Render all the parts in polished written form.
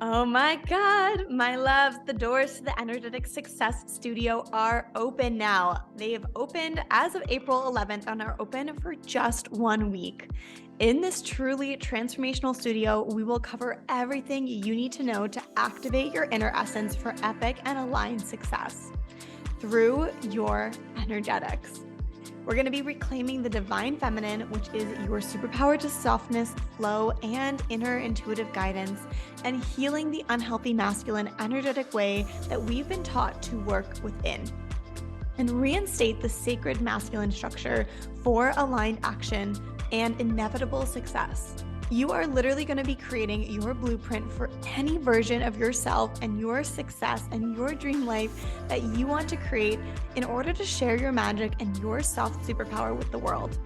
Oh my God, my loves, the doors to the Energetic Success Studio are open now. They have opened as of April 11th and are open for just 1 week. In this truly transformational studio, we will cover everything you need to know to activate your inner essence for epic and aligned success through your energetics. We're going to be reclaiming the divine feminine, which is your superpower to softness, flow, and inner intuitive guidance, and healing the unhealthy masculine energetic way that we've been taught to work within, and reinstate the sacred masculine structure for aligned action and inevitable success. You are literally going to be creating your blueprint for any version of yourself and your success and your dream life that you want to create in order to share your magic and your soft superpower with the world.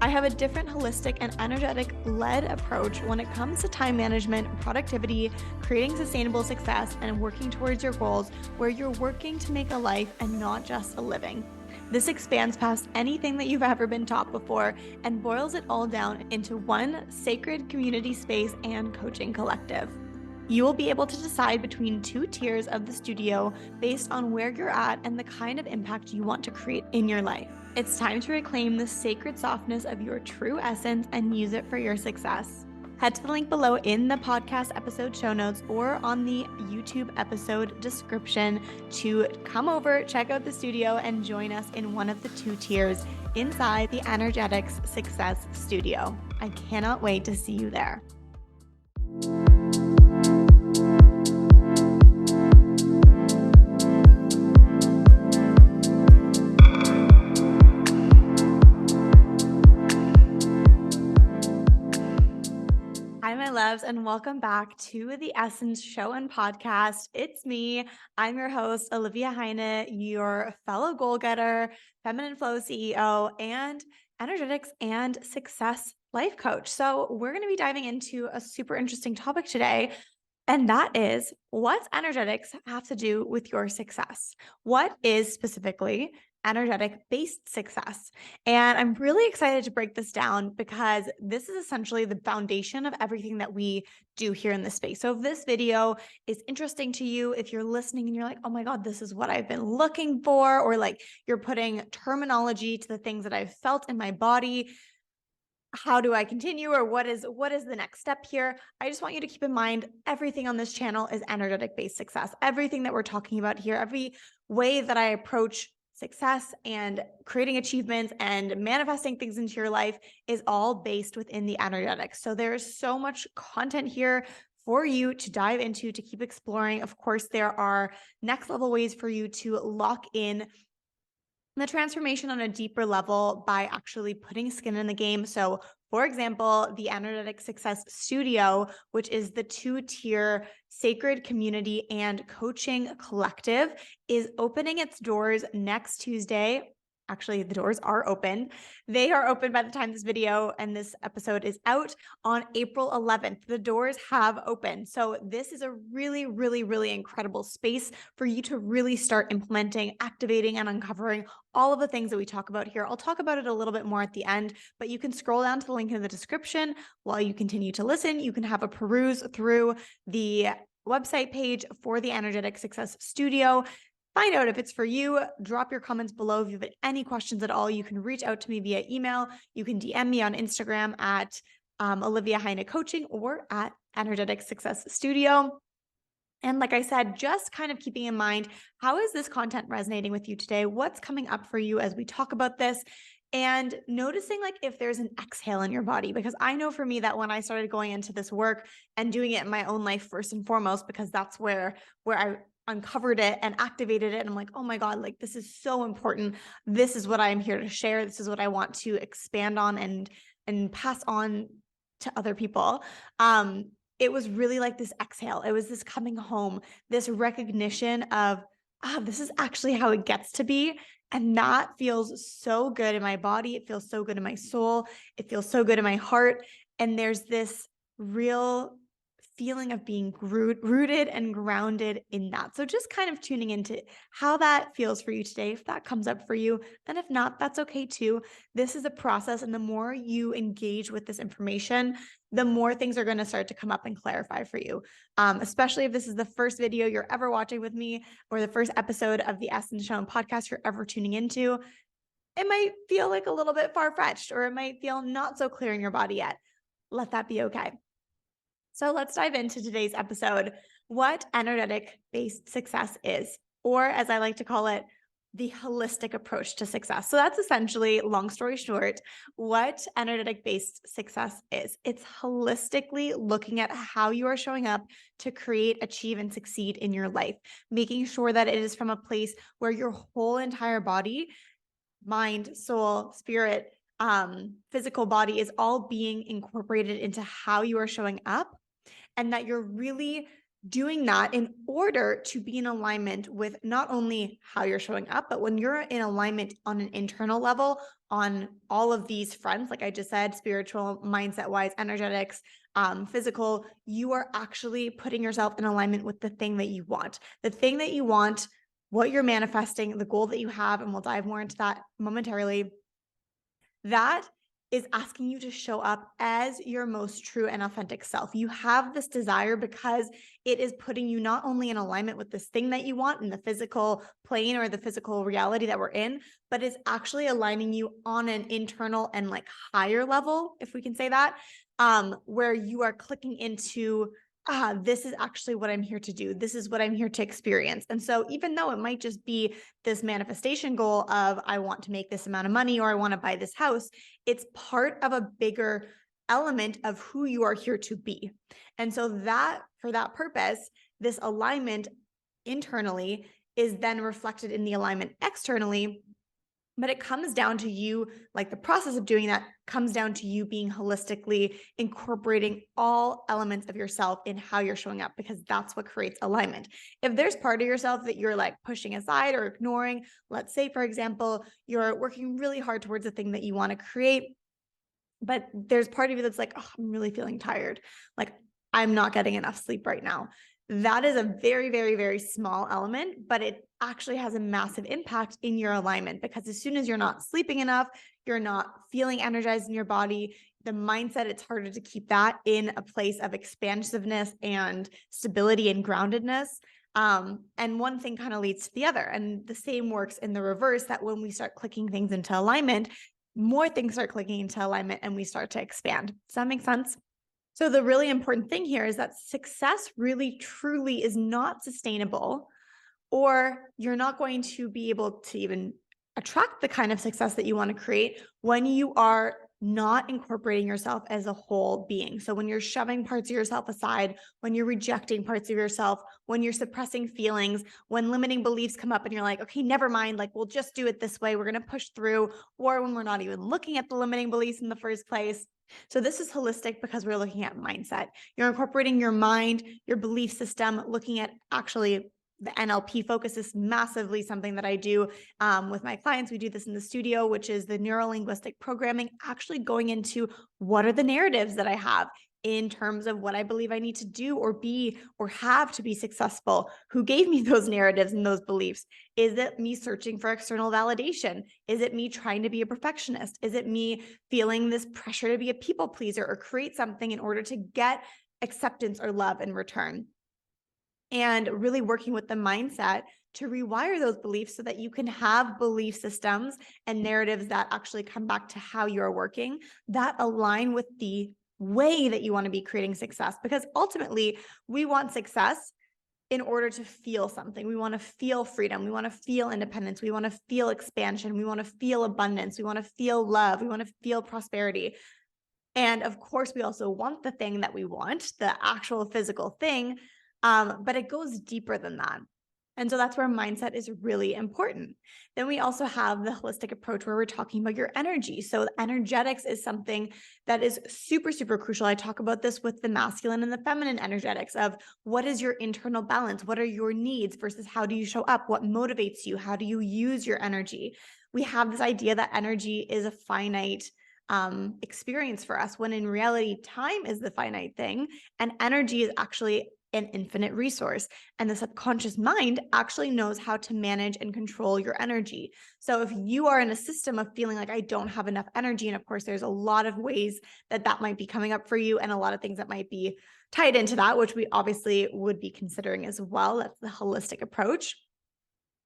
I have a different holistic and energetic led approach when it comes to time management, productivity, creating sustainable success, and working towards your goals where you're working to make a life and not just a living. This expands past anything that you've ever been taught before and boils it all down into one sacred community space and coaching collective. You will be able to decide between 2 tiers of the studio based on where you're at and the kind of impact you want to create in your life. It's time to reclaim the sacred softness of your true essence and use it for your success. Head to the link below in the podcast episode show notes or on the YouTube episode description to come over, check out the studio, and join us in one of the 2 tiers inside the Energetics Success Studio. I cannot wait to see you there. Hi, my loves, and welcome back to the Essence Show and Podcast. It's me. I'm your host, Olivia Heine, your fellow goal getter, Feminine Flow CEO, and energetics and success life coach. So we're going to be diving into a super interesting topic today. And that is, what's energetics have to do with your success? What is specifically energetic-based success? And I'm really excited to break this down because this is essentially the foundation of everything that we do here in this space. So if this video is interesting to you, if you're listening and you're like, oh my God, this is what I've been looking for, or like you're putting terminology to the things that I've felt in my body, how do I continue, or what is the next step here? I just want you to keep in mind everything on this channel is energetic based success. Everything that we're talking about here, every way that I approach success and creating achievements and manifesting things into your life is all based within the energetics. So there's so much content here for you to dive into, to keep exploring. Of course, there are next level ways for you to lock in the transformation on a deeper level by actually putting skin in the game. So, for example, the Energetic Success Studio, which is the 2-tier sacred community and coaching collective, is opening its doors next Tuesday. Actually, the doors are open. They are open by the time this video and this episode is out on April 11th. The doors have opened. So this is a really, really, really incredible space for you to really start implementing, activating, and uncovering all of the things that we talk about here. I'll talk about it a little bit more at the end, but you can scroll down to the link in the description while you continue to listen. You can have a peruse through the website page for the Energetic Success Studio. Find out if it's for you. Drop your comments below. If you have any questions at all, you can reach out to me via email. You can DM me on Instagram at Olivia Heine Coaching or at Energetic Success Studio. And like I said, just kind of keeping in mind, how is this content resonating with you today? What's coming up for you as we talk about this? And noticing like if there's an exhale in your body, because I know for me that when I started going into this work and doing it in my own life first and foremost, because that's where I uncovered it and activated it. And I'm like, oh my God, like this is so important. This is what I'm here to share. This is what I want to expand on and pass on to other people. It was really like this exhale. It was this coming home, this recognition of, this is actually how it gets to be. And that feels so good in my body. It feels so good in my soul. It feels so good in my heart. And there's this real feeling of being rooted and grounded in that. So just kind of tuning into how that feels for you today, if that comes up for you. And if not, that's okay too. This is a process. And the more you engage with this information, the more things are going to start to come up and clarify for you. Especially if this is the first video you're ever watching with me or the first episode of the Essence Show and podcast you're ever tuning into, it might feel like a little bit far-fetched, or it might feel not so clear in your body yet. Let that be okay. So let's dive into today's episode, what energetic-based success is, or as I like to call it, the holistic approach to success. So that's essentially, long story short, what energetic-based success is. It's holistically looking at how you are showing up to create, achieve, and succeed in your life, making sure that it is from a place where your whole entire body, mind, soul, spirit, physical body is all being incorporated into how you are showing up, and that you're really doing that in order to be in alignment with not only how you're showing up, but when you're in alignment on an internal level on all of these fronts, like I just said, spiritual, mindset wise, energetics, physical, you are actually putting yourself in alignment with the thing that you want. The thing that you want, what you're manifesting, the goal that you have, and we'll dive more into that momentarily. That is asking you to show up as your most true and authentic self. You have this desire because it is putting you not only in alignment with this thing that you want in the physical plane or the physical reality that we're in, but is actually aligning you on an internal and like higher level, if we can say that, where you are clicking into this is actually what I'm here to do. This is what I'm here to experience. And so even though it might just be this manifestation goal of I want to make this amount of money or I want to buy this house, it's part of a bigger element of who you are here to be. And so that for that purpose, this alignment internally is then reflected in the alignment externally. But it comes down to you, like the process of doing that comes down to you being holistically incorporating all elements of yourself in how you're showing up, because that's what creates alignment. If there's part of yourself that you're like pushing aside or ignoring, let's say, for example, you're working really hard towards the thing that you want to create, but there's part of you that's like, oh, I'm really feeling tired. Like, I'm not getting enough sleep right now. That is a very, very, very small element, but it actually has a massive impact in your alignment, because as soon as you're not sleeping enough, you're not feeling energized in your body, the mindset, it's harder to keep that in a place of expansiveness and stability and groundedness. And one thing kind of leads to the other. And the same works in the reverse, that when we start clicking things into alignment, more things start clicking into alignment and we start to expand. Does that make sense? So the really important thing here is that success really truly is not sustainable, or you're not going to be able to even attract the kind of success that you want to create when you are not incorporating yourself as a whole being. So when you're shoving parts of yourself aside, when you're rejecting parts of yourself, when you're suppressing feelings, when limiting beliefs come up and you're like, okay, never mind, like we'll just do it this way, we're going to push through, or when we're not even looking at the limiting beliefs in the first place. So this is holistic because we're looking at mindset. You're incorporating your mind, your belief system, looking at actually the NLP focus is massively something that I do with my clients. We do this in the studio, which is the neuro-linguistic programming, actually going into what are the narratives that I have in terms of what I believe I need to do or be or have to be successful. Who gave me those narratives and those beliefs? Is it me searching for external validation? Is it me trying to be a perfectionist? Is it me feeling this pressure to be a people pleaser or create something in order to get acceptance or love in return? And really working with the mindset to rewire those beliefs so that you can have belief systems and narratives that actually come back to how you're working, that align with the way that you want to be creating success. Because ultimately, we want success in order to feel something. We want to feel freedom. We want to feel independence. We want to feel expansion. We want to feel abundance. We want to feel love. We want to feel prosperity. And of course, we also want the thing that we want, the actual physical thing, but it goes deeper than that. And so that's where mindset is really important. Then we also have the holistic approach where we're talking about your energy. So energetics is something that is super, super crucial. I talk about this with the masculine and the feminine energetics of what is your internal balance? What are your needs versus how do you show up? What motivates you? How do you use your energy? We have this idea that energy is a finite experience for us, when in reality, time is the finite thing and energy is actually an infinite resource. And the subconscious mind actually knows how to manage and control your energy. So if you are in a system of feeling like I don't have enough energy, and of course, there's a lot of ways that that might be coming up for you and a lot of things that might be tied into that, which we obviously would be considering as well. That's the holistic approach.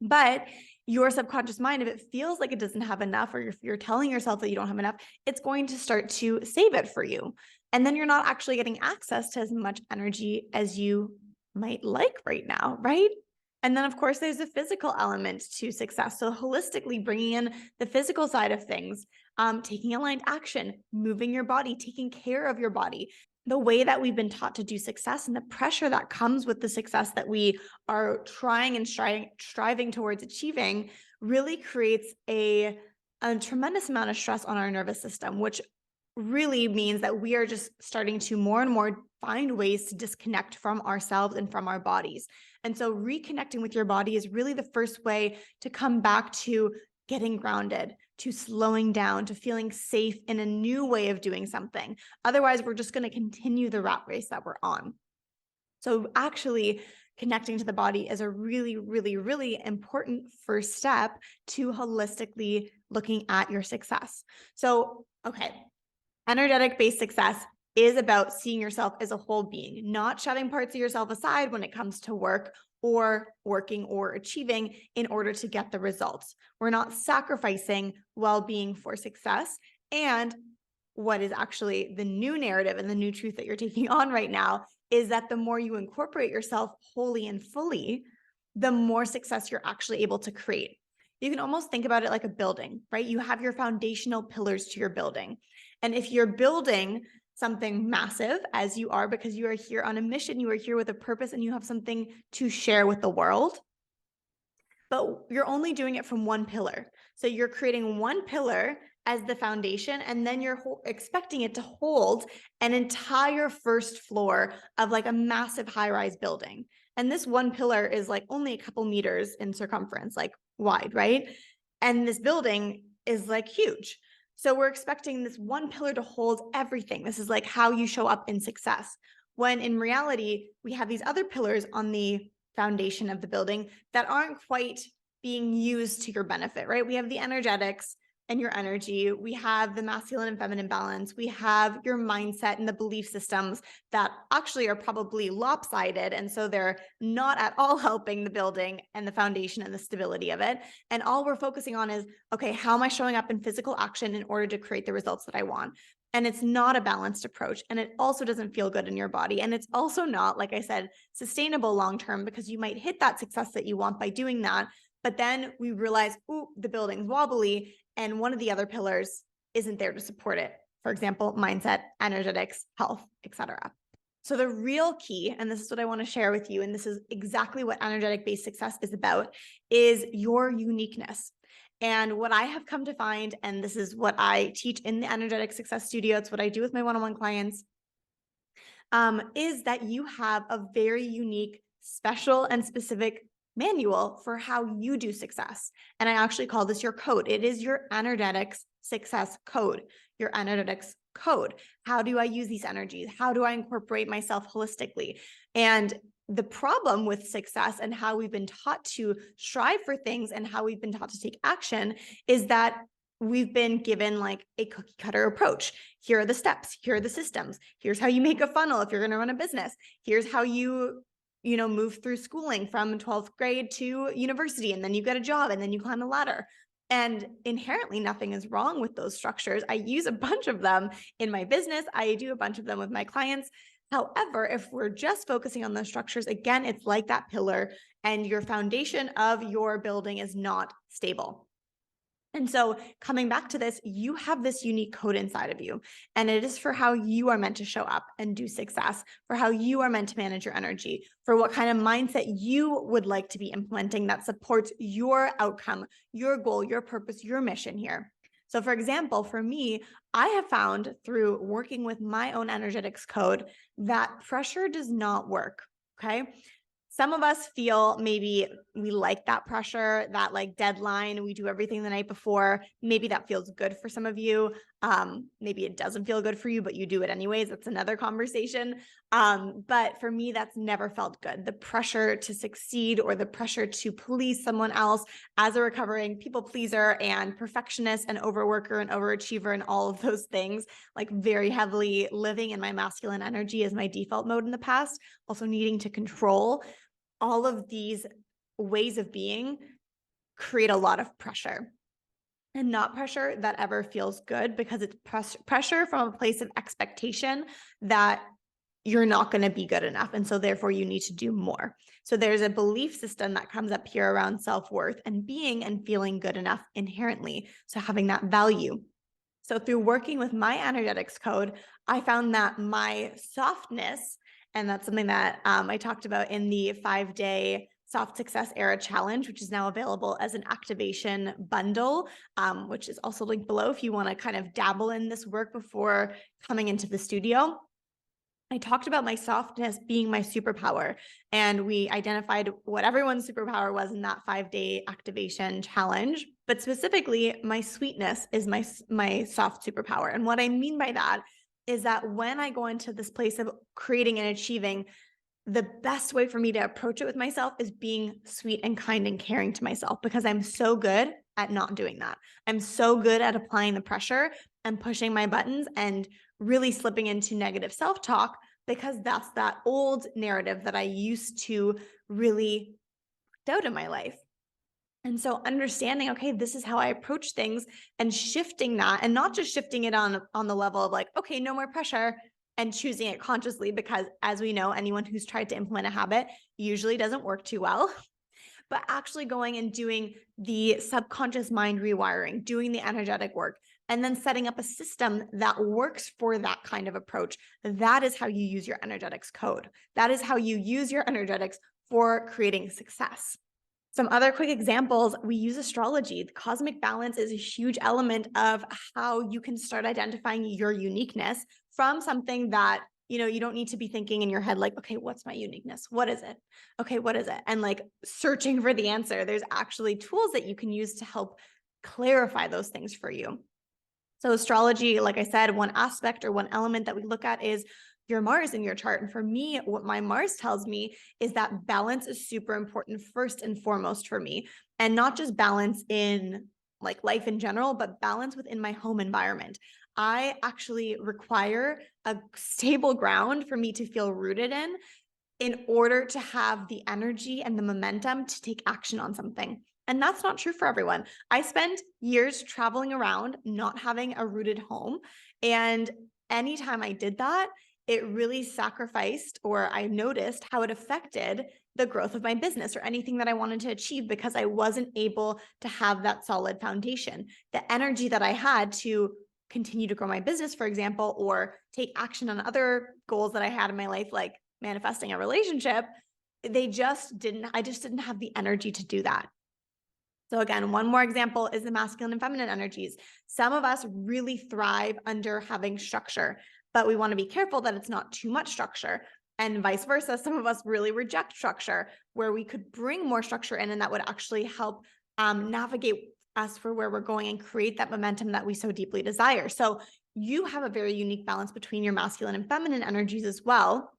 But your subconscious mind, if it feels like it doesn't have enough, or if you're telling yourself that you don't have enough, it's going to start to save it for you. And then you're not actually getting access to as much energy as you might like right now, right? And then, of course, there's a physical element to success. So, holistically bringing in the physical side of things, taking aligned action, moving your body, taking care of your body. The way that we've been taught to do success and the pressure that comes with the success that we are trying and striving towards achieving really creates a tremendous amount of stress on our nervous system, which really means that we are just starting to more and more find ways to disconnect from ourselves and from our bodies. And so reconnecting with your body is really the first way to come back to getting grounded, to slowing down, to feeling safe in a new way of doing something. Otherwise, we're just going to continue the rat race that we're on. So actually connecting to the body is a really, really, really important first step to holistically looking at your success. So, okay, energetic based success is about seeing yourself as a whole being, not shoving parts of yourself aside when it comes to work or working or achieving in order to get the results. We're not sacrificing well-being for success. And what is actually the new narrative and the new truth that you're taking on right now is that the more you incorporate yourself wholly and fully, the more success you're actually able to create. You can almost think about it like a building, right? You have your foundational pillars to your building. And if you're building something massive, as you are, because you are here on a mission, you are here with a purpose, and you have something to share with the world, but you're only doing it from one pillar. So you're creating one pillar as the foundation, and then you're expecting it to hold an entire first floor of like a massive high-rise building. And this one pillar is like only a couple meters in circumference, like wide, right? And this building is like huge. So we're expecting this one pillar to hold everything. This is like how you show up in success. When in reality, we have these other pillars on the foundation of the building that aren't quite being used to your benefit, right? We have the energetics and your energy. We have the masculine and feminine balance. We have your mindset and the belief systems that actually are probably lopsided. And so they're not at all helping the building and the foundation and the stability of it. And all we're focusing on is, okay, how am I showing up in physical action in order to create the results that I want? And it's not a balanced approach. And it also doesn't feel good in your body. And it's also not, like I said, sustainable long-term, because you might hit that success that you want by doing that. But then we realize, ooh, the building's wobbly, and one of the other pillars isn't there to support it. For example, mindset, energetics, health, etc. So the real key, and this is what I want to share with you, and this is exactly what energetic-based success is about, is your uniqueness. And what I have come to find, and this is what I teach in the Energetic Success Studio, it's what I do with my one-on-one clients, is that you have a very unique, special, and specific manual for how you do success. And I actually call this your code. It is your energetics success code, your energetics code. How do I use these energies? How do I incorporate myself holistically? And the problem with success and how we've been taught to strive for things and how we've been taught to take action is that we've been given like a cookie cutter approach. Here are the steps. Here are the systems. Here's how you make a funnel if you're going to run a business. Here's how you know, move through schooling from 12th grade to university, and then you get a job, and then you climb a ladder. And inherently, nothing is wrong with those structures. I use a bunch of them in my business. I do a bunch of them with my clients. However, if we're just focusing on those structures, again, it's like that pillar, and your foundation of your building is not stable. And so coming back to this, you have this unique code inside of you, and it is for how you are meant to show up and do success, for how you are meant to manage your energy, for what kind of mindset you would like to be implementing that supports your outcome, your goal, your purpose, your mission here. So for example, for me, I have found through working with my own energetics code that pressure does not work. Okay. Some of us feel maybe we like that pressure, that like deadline. We do everything the night before. Maybe that feels good for some of you. Maybe it doesn't feel good for you, but you do it anyways. That's another conversation. But for me, that's never felt good. The pressure to succeed or the pressure to please someone else as a recovering people pleaser and perfectionist and overworker and overachiever and all of those things, like very heavily living in my masculine energy as my default mode in the past, also needing to control all of these ways of being create a lot of pressure. And not pressure that ever feels good, because it's pressure from a place of expectation that you're not going to be good enough. And so therefore you need to do more. So there's a belief system that comes up here around self-worth and being and feeling good enough inherently. So having that value. So through working with my energetics code, I found that my softness, and that's something that I talked about in the 5-day Soft Success Era Challenge, which is now available as an activation bundle, which is also linked below if you want to kind of dabble in this work before coming into the studio. I talked about my softness being my superpower, and we identified what everyone's superpower was in that 5-day activation challenge. But specifically, my sweetness is my soft superpower. And what I mean by that is that when I go into this place of creating and achieving, the best way for me to approach it with myself is being sweet and kind and caring to myself, because I'm so good at not doing that. I'm so good at applying the pressure and pushing my buttons and really slipping into negative self-talk, because that's that old narrative that I used to really doubt in my life. And so understanding, okay, this is how I approach things, and shifting that, and not just shifting it on the level of like, okay, no more pressure, and choosing it consciously, because as we know, anyone who's tried to implement a habit usually doesn't work too well. But actually going and doing the subconscious mind rewiring, doing the energetic work, and then setting up a system that works for that kind of approach. That is how you use your energetics code. That is how you use your energetics for creating success. Some other quick examples, we use astrology. The cosmic balance is a huge element of how you can start identifying your uniqueness from something that, you don't need to be thinking in your head like, okay, what's my uniqueness? What is it? Okay, what is it? And like searching for the answer. There's actually tools that you can use to help clarify those things for you. So astrology, like I said, one aspect or one element that we look at is your Mars in your chart. And for me, what my Mars tells me is that balance is super important first and foremost for me. And not just balance in like life in general, but balance within my home environment. I actually require a stable ground for me to feel rooted in order to have the energy and the momentum to take action on something. And that's not true for everyone. I spent years traveling around, not having a rooted home. And anytime I did that, it really sacrificed, or I noticed how it affected the growth of my business or anything that I wanted to achieve, because I wasn't able to have that solid foundation. The energy that I had to continue to grow my business, for example, or take action on other goals that I had in my life, like manifesting a relationship, I just didn't have the energy to do that. So again, one more example is the masculine and feminine energies. Some of us really thrive under having structure, but we want to be careful that it's not too much structure, and vice versa. Some of us really reject structure, where we could bring more structure in, and that would actually help navigate us for where we're going and create that momentum that we so deeply desire. So you have a very unique balance between your masculine and feminine energies as well.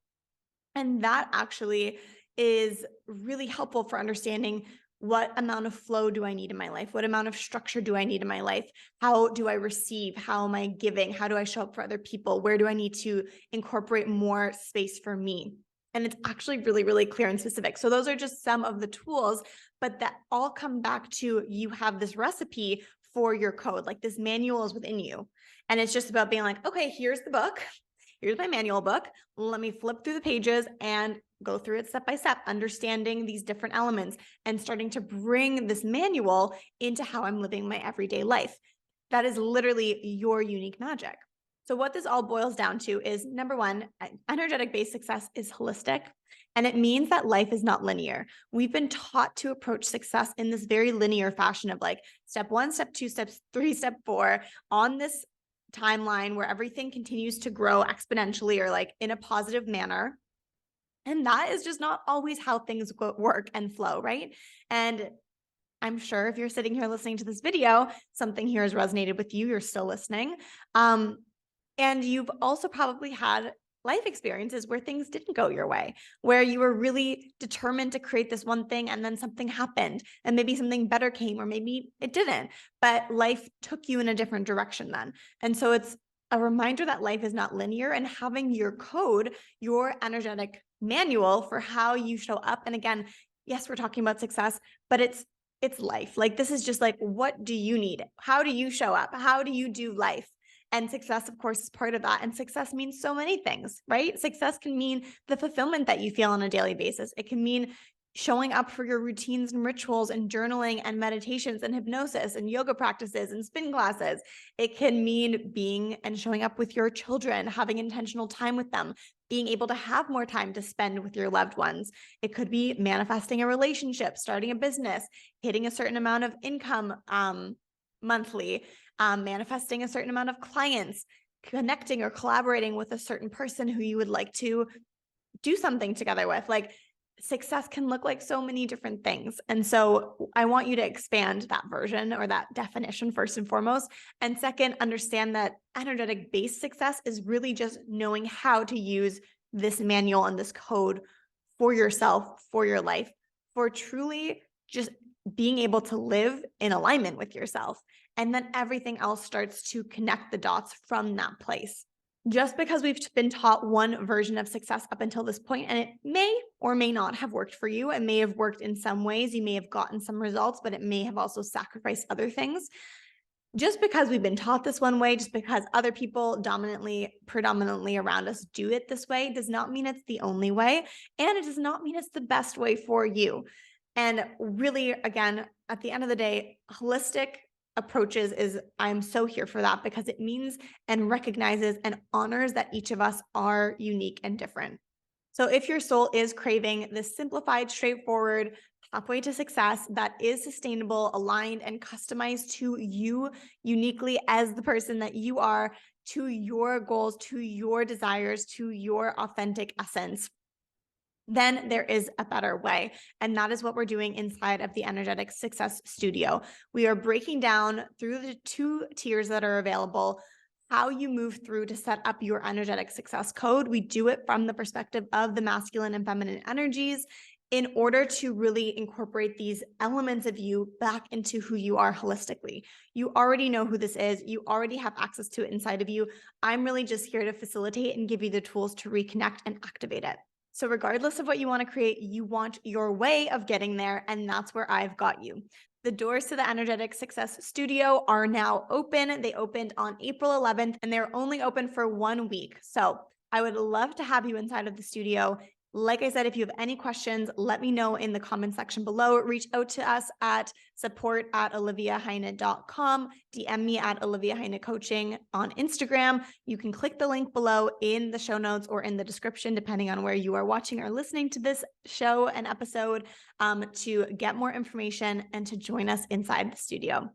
And that actually is really helpful for understanding what amount of flow do I need in my life? What amount of structure do I need in my life? How do I receive? How am I giving? How do I show up for other people? Where do I need to incorporate more space for me? And it's actually really, really clear and specific. So those are just some of the tools, but that all come back to you have this recipe for your code. Like this manual is within you. And it's just about being like, okay, here's the book. Here's my manual book. Let me flip through the pages and go through it step by step, understanding these different elements and starting to bring this manual into how I'm living my everyday life. That is literally your unique magic. So what this all boils down to is, number one, energetic-based success is holistic, and it means that life is not linear. We've been taught to approach success in this very linear fashion of like step one, step two, step three, step four on this timeline where everything continues to grow exponentially or like in a positive manner. And that is just not always how things work and flow, right? And I'm sure if you're sitting here listening to this video, something here has resonated with you. You're still listening. Um, and you've also probably had life experiences where things didn't go your way, where you were really determined to create this one thing and then something happened and maybe something better came or maybe it didn't, but life took you in a different direction then. And so it's a reminder that life is not linear, and having your code, your energetic manual for how you show up. And again, yes, we're talking about success, but it's life. Like, this is just like, what do you need? How do you show up? How do you do life? And success, of course, is part of that. And success means so many things, right? Success can mean the fulfillment that you feel on a daily basis. It can mean showing up for your routines and rituals and journaling and meditations and hypnosis and yoga practices and spin classes. It can mean being and showing up with your children, having intentional time with them, being able to have more time to spend with your loved ones. It could be manifesting a relationship, starting a business, hitting a certain amount of income monthly, manifesting a certain amount of clients, connecting or collaborating with a certain person who you would like to do something together with. Like, success can look like so many different things. And so I want you to expand that version or that definition first and foremost. And second, understand that energetic based success is really just knowing how to use this manual and this code for yourself, for your life, for truly just being able to live in alignment with yourself. And then everything else starts to connect the dots from that place. Just because we've been taught one version of success up until this point, and it may or may not have worked for you, it may have worked in some ways, you may have gotten some results, but it may have also sacrificed other things. Just because we've been taught this one way, just because other people predominantly around us do it this way, does not mean it's the only way. And it does not mean it's the best way for you. And really, again, at the end of the day, holistic approaches is, I'm so here for that, because it means and recognizes and honors that each of us are unique and different. So if your soul is craving this simplified, straightforward pathway to success that is sustainable, aligned, and customized to you uniquely as the person that you are, to your goals, to your desires, to your authentic essence, then there is a better way. And that is what we're doing inside of the Energetic Success Studio. We are breaking down through the 2 tiers that are available how you move through to set up your energetic success code. We do it from the perspective of the masculine and feminine energies in order to really incorporate these elements of you back into who you are holistically. You already know who this is. You already have access to it inside of you. I'm really just here to facilitate and give you the tools to reconnect and activate it. So regardless of what you want to create, you want your way of getting there, and that's where I've got you. The doors to the Energetic Success Studio are now open. They opened on April 11th, and they're only open for 1 week. So I would love to have you inside of the studio. Like I said, if you have any questions, let me know in the comment section below. Reach out to us at support@oliviaheine.com. DM me at Olivia Heine Coaching on Instagram. You can click the link below in the show notes or in the description, depending on where you are watching or listening to this show and episode, to get more information and to join us inside the studio.